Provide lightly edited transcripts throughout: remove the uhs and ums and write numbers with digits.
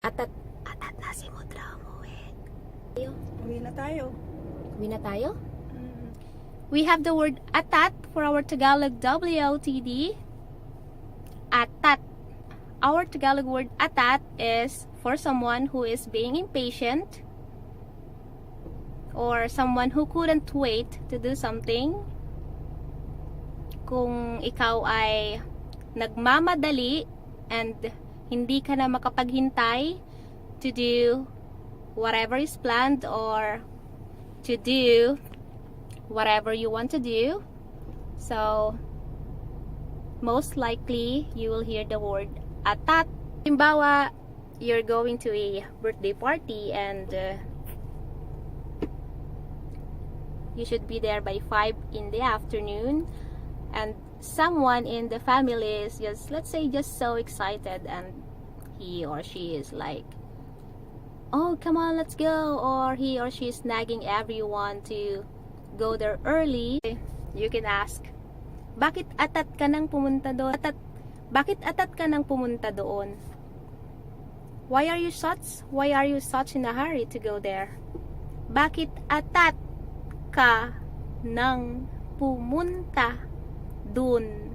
Atat. Atat na si Mudra umuwi. Uwi na tayo. Uwi na tayo? We have the word atat for our Tagalog WOTD. Atat. Our Tagalog word atat is for someone who is being impatient or someone who couldn't wait to do something. Kung ikaw ay nagmamadali and hindi ka na makapaghintay to do whatever is planned or to do whatever you want to do. So, most likely, you will hear the word atat. Halimbawa, you're going to a birthday party and you should be there by 5 in the afternoon, and someone in the family is just, let's say, just so excited, and he or she is like, oh, come on, let's go, or he or she is nagging everyone to go there early. You can ask, bakit atat ka nang pumunta doon? Bakit atat ka nang pumunta doon? Why are you such in a hurry to go there? Bakit atat ka nang pumunta dun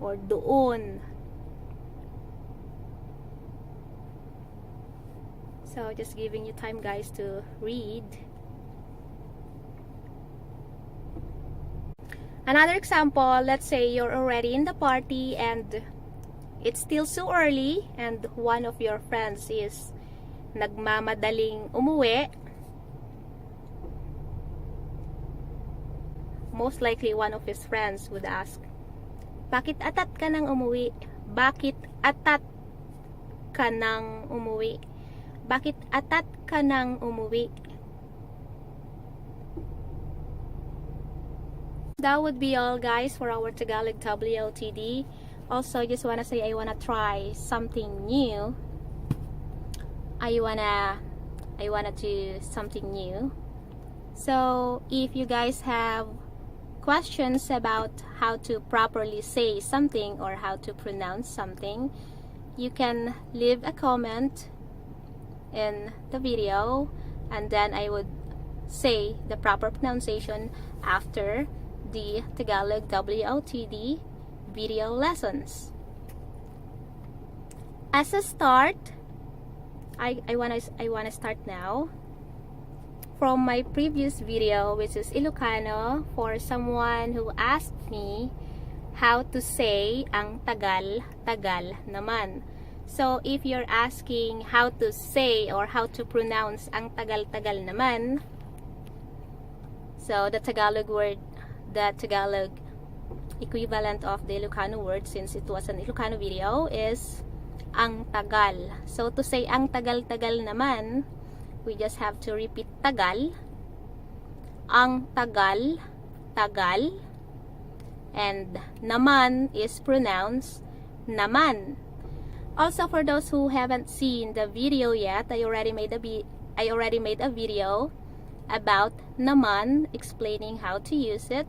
or doon? So just giving you time, guys, to read. Another example, let's say you're already in the party and it's still so early and one of your friends is nagmamadaling umuwi. Most likely one of his friends would ask, bakit atat ka nang umuwi? Bakit atat ka nang umuwi? Bakit atat ka nang umuwi? That would be all, guys, for our Tagalog WOTD. Also, I just wanna say I wanna try something new. I wanna do something new. So, if you guys have questions about how to properly say something or how to pronounce something, you can leave a comment in the video, and then I would say the proper pronunciation after the Tagalog WOTD video lessons. As a start, I wanna start now from my previous video, which is Ilocano, for someone who asked me how to say ang tagal naman. So if you're asking how to say or how to pronounce ang tagal naman, so the Tagalog equivalent of the Ilocano word, since it was an Ilocano video, is ang tagal. So to say ang tagal naman, we just have to repeat tagal, ang tagal, and naman is pronounced naman. Also, for those who haven't seen the video yet, I already made a video about naman, explaining how to use it.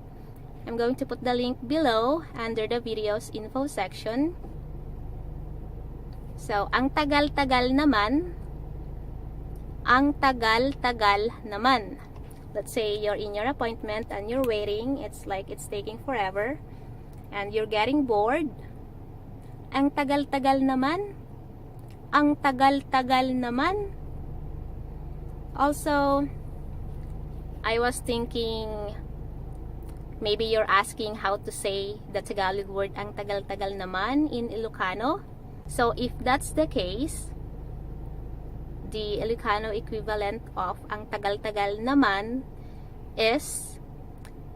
I'm going to put the link below under the video's info section. So, ang tagal naman, ang tagal naman. Let's say you're in your appointment and you're waiting. It's like it's taking forever and you're getting bored. Ang tagal naman. Ang tagal naman. Also, I was thinking maybe you're asking how to say the Tagalog word ang tagal naman in Ilocano. So if that's the case, the Ilocano equivalent of ang tagal naman is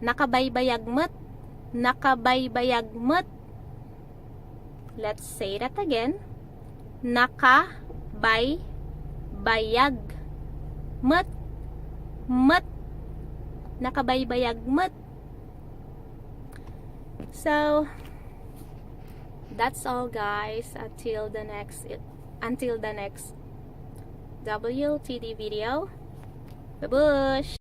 nakabaybayagmat. Let's say that again. Nakabaybayagmat. Nakabaybayagmat. So that's all, guys, until the next WTD video. Babush!